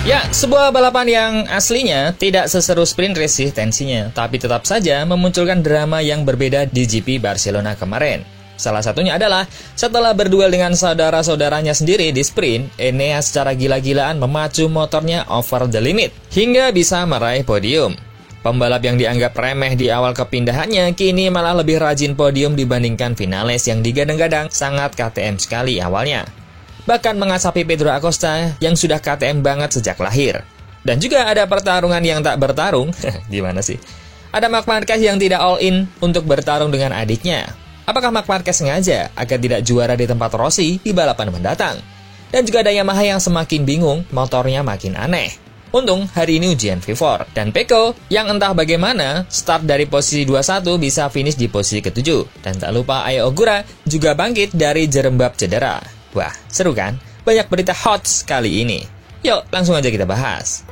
Ya, sebuah balapan yang aslinya tidak seseru sprint race sih tensinya, tapi tetap saja memunculkan drama yang berbeda di GP Barcelona kemarin. Salah satunya adalah setelah berduel dengan saudara-saudaranya sendiri di sprint, Enea secara gila-gilaan memacu motornya over the limit hingga bisa meraih podium. Pembalap yang dianggap remeh di awal kepindahannya kini malah lebih rajin podium dibandingkan Vinales yang digadang-gadang sangat KTM sekali awalnya. Bahkan mengasapi Pedro Acosta yang sudah KTM banget sejak lahir. Dan juga ada pertarungan yang tak bertarung. Gimana sih? Ada Marc Marquez yang tidak all in untuk bertarung dengan adiknya. Apakah Marc Marquez sengaja agar tidak juara di tempat Rossi di balapan mendatang? Dan juga ada Yamaha yang semakin bingung, motornya makin aneh. Untung hari ini ujian V4. Dan Pecco yang entah bagaimana start dari posisi 21 bisa finish di posisi ke-7. Dan tak lupa Aya Ogura juga bangkit dari jerembab cedera. Wah, seru kan? Banyak berita hot kali ini. Yuk, langsung aja kita bahas.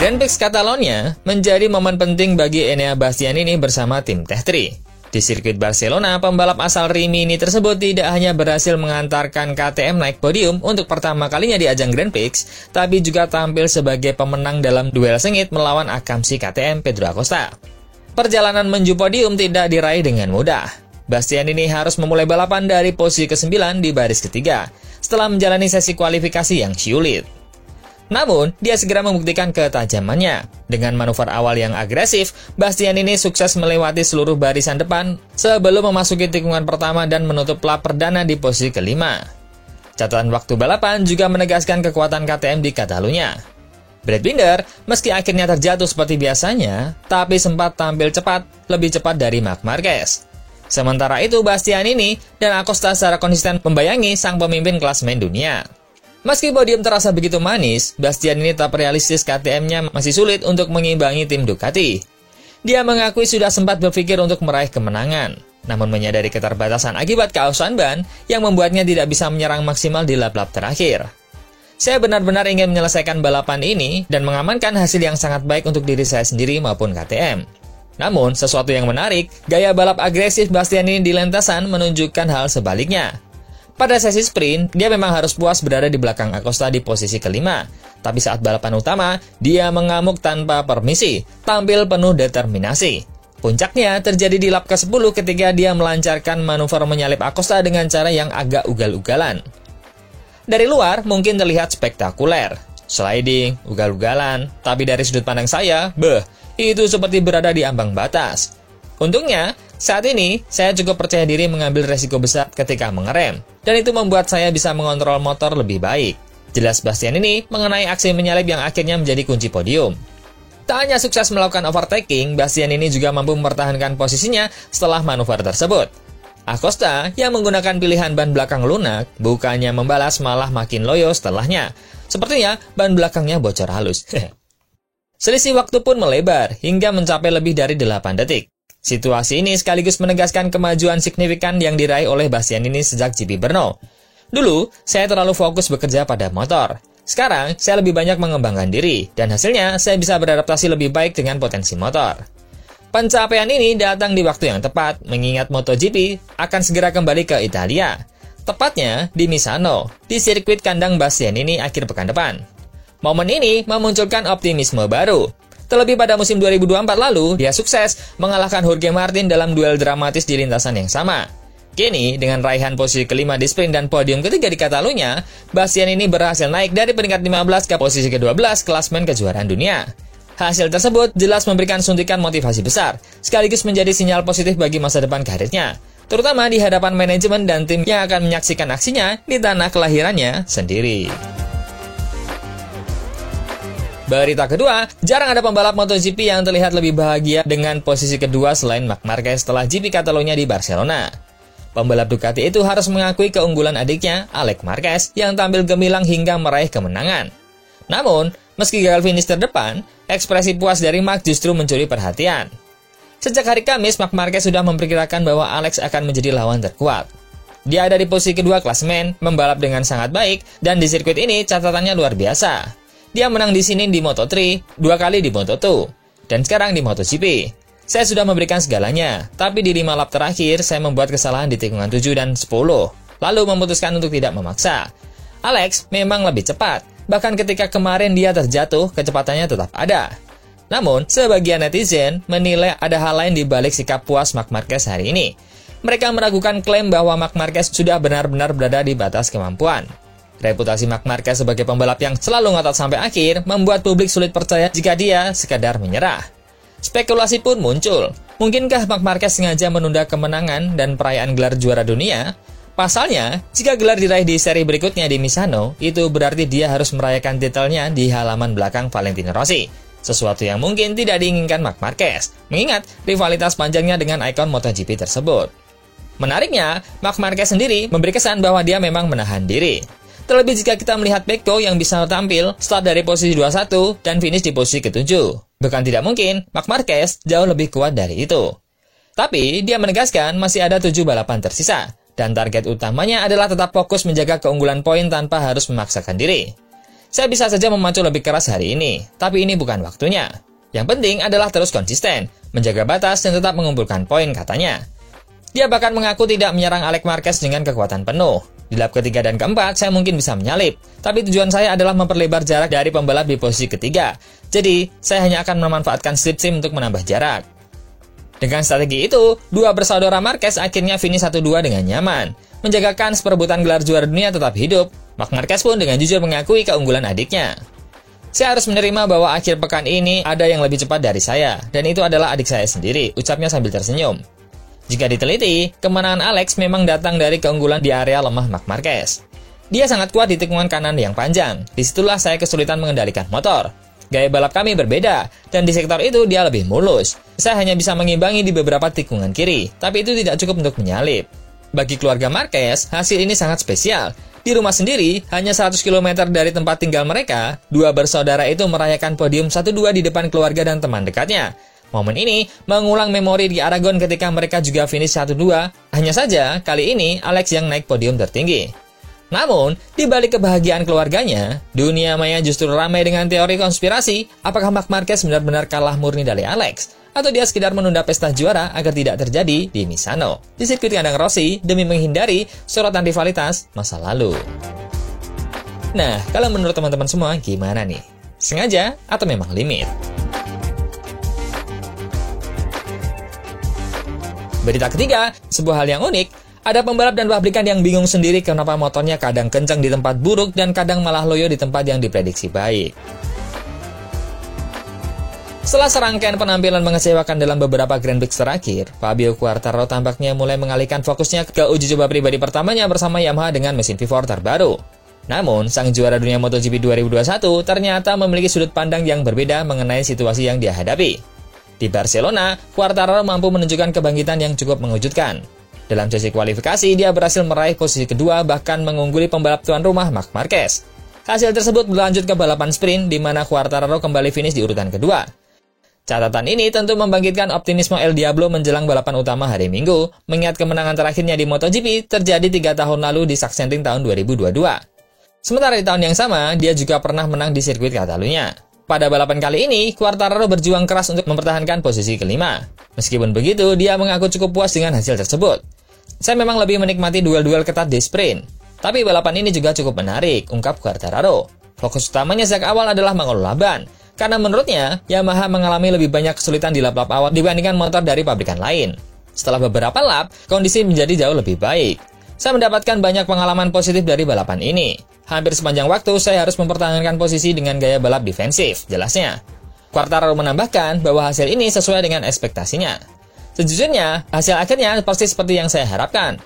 Grand Prix Catalonia menjadi momen penting bagi Enea Bastianini bersama tim Tech3. Di sirkuit Barcelona, pembalap asal Rimini tersebut tidak hanya berhasil mengantarkan KTM naik podium untuk pertama kalinya di ajang Grand Prix, tapi juga tampil sebagai pemenang dalam duel sengit melawan akamsi KTM Pedro Acosta. Perjalanan menuju podium tidak diraih dengan mudah. Bastianini harus memulai balapan dari posisi ke-9 di baris ketiga, setelah menjalani sesi kualifikasi yang sulit. Namun, dia segera membuktikan ketajamannya. Dengan manuver awal yang agresif, Bastianini sukses melewati seluruh barisan depan sebelum memasuki tikungan pertama dan menutup lap perdana di posisi kelima. Catatan waktu balapan juga menegaskan kekuatan KTM di Catalunya. Brad Binder, meski akhirnya terjatuh seperti biasanya, tapi sempat tampil cepat, lebih cepat dari Marc Marquez. Sementara itu, Bastianini dan Acosta secara konsisten membayangi sang pemimpin klasemen dunia. Meski podium terasa begitu manis, Bastianini tetap realistis KTM-nya masih sulit untuk mengimbangi tim Ducati. Dia mengakui sudah sempat berpikir untuk meraih kemenangan, namun menyadari keterbatasan akibat keausan ban yang membuatnya tidak bisa menyerang maksimal di lap-lap terakhir. Saya benar-benar ingin menyelesaikan balapan ini dan mengamankan hasil yang sangat baik untuk diri saya sendiri maupun KTM. Namun, sesuatu yang menarik, gaya balap agresif Bastianini di lintasan menunjukkan hal sebaliknya. Pada sesi sprint, dia memang harus puas berada di belakang Acosta di posisi kelima. Tapi saat balapan utama, dia mengamuk tanpa permisi, tampil penuh determinasi. Puncaknya terjadi di lap ke-10 ketika dia melancarkan manuver menyalip Acosta dengan cara yang agak ugal-ugalan. Dari luar, mungkin terlihat spektakuler. Sliding, ugal-ugalan, tapi dari sudut pandang saya, itu seperti berada di ambang batas. Untungnya, saat ini saya cukup percaya diri mengambil resiko besar ketika mengerem, dan itu membuat saya bisa mengontrol motor lebih baik. Jelas Bastianini mengenai aksi menyalip yang akhirnya menjadi kunci podium. Tak hanya sukses melakukan overtaking, Bastianini juga mampu mempertahankan posisinya setelah manuver tersebut. Acosta yang menggunakan pilihan ban belakang lunak bukannya membalas malah makin loyo setelahnya. Sepertinya ban belakangnya bocor halus. Selisih waktu pun melebar hingga mencapai lebih dari 8 detik. Situasi ini sekaligus menegaskan kemajuan signifikan yang diraih oleh Bastianini sejak GP Brno. Dulu, saya terlalu fokus bekerja pada motor. Sekarang, saya lebih banyak mengembangkan diri, dan hasilnya saya bisa beradaptasi lebih baik dengan potensi motor. Pencapaian ini datang di waktu yang tepat, mengingat MotoGP akan segera kembali ke Italia. Tepatnya di Misano, di sirkuit kandang Bastianini akhir pekan depan. Momen ini memunculkan optimisme baru. Terlebih pada musim 2024 lalu, dia sukses mengalahkan Jorge Martin dalam duel dramatis di lintasan yang sama. Kini, dengan raihan posisi kelima di sprint dan podium ketiga di Catalunya, Bastianini berhasil naik dari peringkat 15 ke posisi ke-12 klasemen kejuaraan dunia. Hasil tersebut jelas memberikan suntikan motivasi besar, sekaligus menjadi sinyal positif bagi masa depan karirnya, terutama di hadapan manajemen dan tim yang akan menyaksikan aksinya di tanah kelahirannya sendiri. Berita kedua, jarang ada pembalap MotoGP yang terlihat lebih bahagia dengan posisi kedua selain Marc Marquez setelah GP Catalunya di Barcelona. Pembalap Ducati itu harus mengakui keunggulan adiknya, Alex Marquez, yang tampil gemilang hingga meraih kemenangan. Namun, meski gagal finish terdepan, ekspresi puas dari Mark justru mencuri perhatian. Sejak hari Kamis, Marc Marquez sudah memperkirakan bahwa Alex akan menjadi lawan terkuat. Dia ada di posisi kedua klasemen, membalap dengan sangat baik, dan di sirkuit ini catatannya luar biasa. Dia menang di sini di Moto3, 2 kali di Moto2, dan sekarang di MotoGP. Saya sudah memberikan segalanya, tapi di 5 lap terakhir saya membuat kesalahan di tikungan 7 dan 10, lalu memutuskan untuk tidak memaksa. Alex memang lebih cepat, bahkan ketika kemarin dia terjatuh, kecepatannya tetap ada. Namun, sebagian netizen menilai ada hal lain di balik sikap puas Marc Marquez hari ini. Mereka meragukan klaim bahwa Marc Marquez sudah benar-benar berada di batas kemampuan. Reputasi Marc Marquez sebagai pembalap yang selalu ngotot sampai akhir membuat publik sulit percaya jika dia sekadar menyerah. Spekulasi pun muncul. Mungkinkah Marc Marquez sengaja menunda kemenangan dan perayaan gelar juara dunia? Pasalnya, jika gelar diraih di seri berikutnya di Misano, itu berarti dia harus merayakan titelnya di halaman belakang Valentino Rossi. Sesuatu yang mungkin tidak diinginkan Marc Marquez, mengingat rivalitas panjangnya dengan ikon MotoGP tersebut. Menariknya, Marc Marquez sendiri memberi kesan bahwa dia memang menahan diri. Terlebih jika kita melihat Pecco yang bisa tampil start dari posisi 21 dan finish di posisi ke-7. Bukan tidak mungkin, Marc Marquez jauh lebih kuat dari itu. Tapi, dia menegaskan masih ada 7 balapan tersisa, dan target utamanya adalah tetap fokus menjaga keunggulan poin tanpa harus memaksakan diri. Saya bisa saja memacu lebih keras hari ini, tapi ini bukan waktunya. Yang penting adalah terus konsisten, menjaga batas dan tetap mengumpulkan poin, katanya. Dia bahkan mengaku tidak menyerang Alex Marquez dengan kekuatan penuh. Di lap ketiga dan keempat, saya mungkin bisa menyalip, tapi tujuan saya adalah memperlebar jarak dari pembalap di posisi ketiga. Jadi, saya hanya akan memanfaatkan slipstream untuk menambah jarak. Dengan strategi itu, dua bersaudara Marquez akhirnya finish 1-2 dengan nyaman. Menjaga kans perebutan gelar juara dunia tetap hidup, Marc Marquez pun dengan jujur mengakui keunggulan adiknya. Saya harus menerima bahwa akhir pekan ini ada yang lebih cepat dari saya, dan itu adalah adik saya sendiri, ucapnya sambil tersenyum. Jika diteliti, kemenangan Alex memang datang dari keunggulan di area lemah Marc Marquez. Dia sangat kuat di tikungan kanan yang panjang, disitulah saya kesulitan mengendalikan motor. Gaya balap kami berbeda, dan di sektor itu dia lebih mulus. Saya hanya bisa mengimbangi di beberapa tikungan kiri, tapi itu tidak cukup untuk menyalip. Bagi keluarga Marquez, hasil ini sangat spesial. Di rumah sendiri, hanya 100 km dari tempat tinggal mereka, dua bersaudara itu merayakan podium 1-2 di depan keluarga dan teman dekatnya. Momen ini mengulang memori di Aragon ketika mereka juga finish 1-2, hanya saja kali ini Alex yang naik podium tertinggi. Namun, di balik kebahagiaan keluarganya, dunia maya justru ramai dengan teori konspirasi, apakah Marc Marquez benar-benar kalah murni dari Alex? Atau dia sekedar menunda pesta juara agar tidak terjadi di Misano, di sirkuit kandang Rossi demi menghindari sorotan rivalitas masa lalu. Nah, kalau menurut teman-teman semua, gimana nih? Sengaja atau memang limit? Berita ketiga, sebuah hal yang unik, ada pembalap dan pabrikan yang bingung sendiri kenapa motornya kadang kencang di tempat buruk dan kadang malah loyo di tempat yang diprediksi baik. Setelah serangkaian penampilan mengecewakan dalam beberapa Grand Prix terakhir, Fabio Quartararo tampaknya mulai mengalihkan fokusnya ke uji coba pribadi pertamanya bersama Yamaha dengan mesin V4 terbaru. Namun, sang juara dunia MotoGP 2021 ternyata memiliki sudut pandang yang berbeda mengenai situasi yang dia hadapi. Di Barcelona, Quartararo mampu menunjukkan kebangkitan yang cukup mengejutkan. Dalam sesi kualifikasi, dia berhasil meraih posisi kedua bahkan mengungguli pembalap tuan rumah Marc Marquez. Hasil tersebut berlanjut ke balapan sprint di mana Quartararo kembali finish di urutan kedua. Catatan ini tentu membangkitkan optimisme El Diablo menjelang balapan utama hari Minggu, mengingat kemenangan terakhirnya di MotoGP terjadi 3 tahun lalu di Sachsenring tahun 2022. Sementara di tahun yang sama, dia juga pernah menang di sirkuit Catalunya. Pada balapan kali ini, Quartararo berjuang keras untuk mempertahankan posisi kelima. Meskipun begitu, dia mengaku cukup puas dengan hasil tersebut. Saya memang lebih menikmati duel-duel ketat di sprint. Tapi balapan ini juga cukup menarik, ungkap Quartararo. Fokus utamanya sejak awal adalah mengelola ban. Karena menurutnya, Yamaha mengalami lebih banyak kesulitan di lap-lap awal dibandingkan motor dari pabrikan lain. Setelah beberapa lap, kondisi menjadi jauh lebih baik. Saya mendapatkan banyak pengalaman positif dari balapan ini. Hampir sepanjang waktu, saya harus mempertahankan posisi dengan gaya balap defensif, jelasnya. Quartararo menambahkan bahwa hasil ini sesuai dengan ekspektasinya. Sejujurnya, hasil akhirnya persis seperti yang saya harapkan.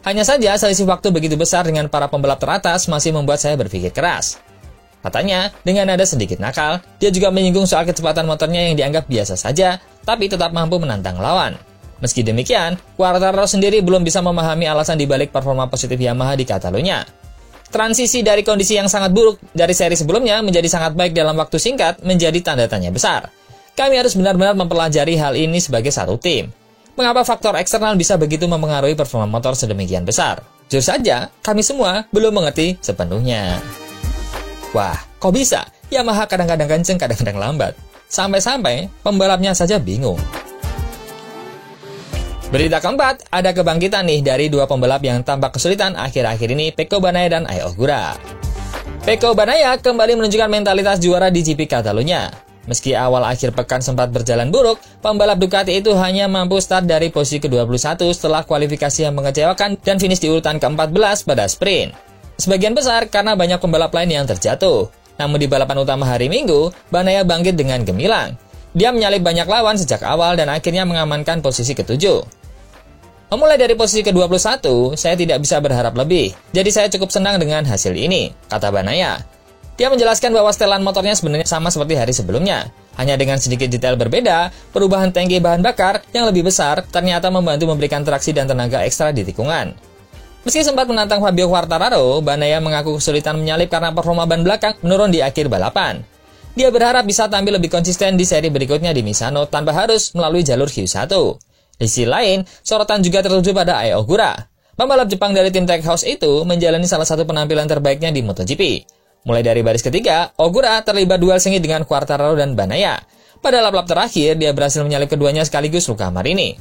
Hanya saja, selisih waktu begitu besar dengan para pembalap teratas masih membuat saya berpikir keras. Katanya, dengan nada sedikit nakal, dia juga menyinggung soal kecepatan motornya yang dianggap biasa saja, tapi tetap mampu menantang lawan. Meski demikian, Quartararo sendiri belum bisa memahami alasan dibalik performa positif Yamaha di Catalunya. Transisi dari kondisi yang sangat buruk dari seri sebelumnya menjadi sangat baik dalam waktu singkat menjadi tanda tanya besar. Kami harus benar-benar mempelajari hal ini sebagai satu tim. Mengapa faktor eksternal bisa begitu mempengaruhi performa motor sedemikian besar? Jujur saja, kami semua belum mengerti sepenuhnya. Wah, kok bisa? Yamaha kadang-kadang kenceng, kadang-kadang lambat. Sampai-sampai pembalapnya saja bingung. Berita keempat, ada kebangkitan nih dari dua pembalap yang tampak kesulitan akhir-akhir ini, Pecco Bagnaia dan Ai Ogura. Pecco Bagnaia kembali menunjukkan mentalitas juara di GP Catalunya. Meski awal akhir pekan sempat berjalan buruk, pembalap Ducati itu hanya mampu start dari posisi ke-21 setelah kualifikasi yang mengecewakan dan finish di urutan ke-14 pada sprint. Sebagian besar karena banyak pembalap lain yang terjatuh. Namun di balapan utama hari Minggu, Bagnaia bangkit dengan gemilang. Dia menyalip banyak lawan sejak awal dan akhirnya mengamankan posisi ke-7. Memulai dari posisi ke-21, saya tidak bisa berharap lebih, jadi saya cukup senang dengan hasil ini, kata Bagnaia. Dia menjelaskan bahwa setelan motornya sebenarnya sama seperti hari sebelumnya. Hanya dengan sedikit detail berbeda, perubahan tangki bahan bakar yang lebih besar ternyata membantu memberikan traksi dan tenaga ekstra di tikungan. Meski sempat menantang Fabio Quartararo, Bagnaia mengaku kesulitan menyalip karena performa ban belakang menurun di akhir balapan. Dia berharap bisa tampil lebih konsisten di seri berikutnya di Misano tanpa harus melalui jalur Q1. Di sisi lain, sorotan juga tertuju pada Ai Ogura. Pembalap Jepang dari tim Trackhouse itu menjalani salah satu penampilan terbaiknya di MotoGP. Mulai dari baris ketiga, Ogura terlibat duel sengit dengan Quartararo dan Bagnaia. Pada lap-lap terakhir, dia berhasil menyalip keduanya sekaligus Luca Marini.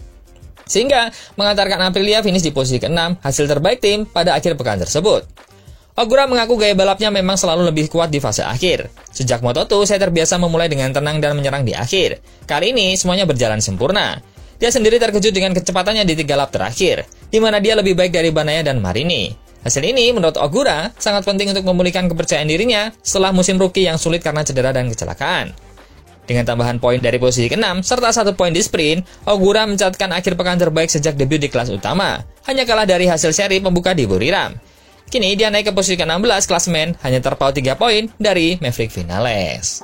Sehingga mengantarkan Aprilia finish di posisi ke-6, hasil terbaik tim pada akhir pekan tersebut. Ogura mengaku gaya balapnya memang selalu lebih kuat di fase akhir. Sejak Moto2, saya terbiasa memulai dengan tenang dan menyerang di akhir. Kali ini, semuanya berjalan sempurna. Dia sendiri terkejut dengan kecepatannya di 3 lap terakhir, di mana dia lebih baik dari Bagnaia dan Marini. Hasil ini, menurut Ogura, sangat penting untuk memulihkan kepercayaan dirinya setelah musim rookie yang sulit karena cedera dan kecelakaan. Dengan tambahan poin dari posisi ke-6, serta 1 poin di sprint, Ogura mencatatkan akhir pekan terbaik sejak debut di kelas utama, hanya kalah dari hasil seri pembuka di Buriram. Kini dia naik ke posisi ke-16 klasemen, hanya terpaut 3 poin dari Maverick Vinales.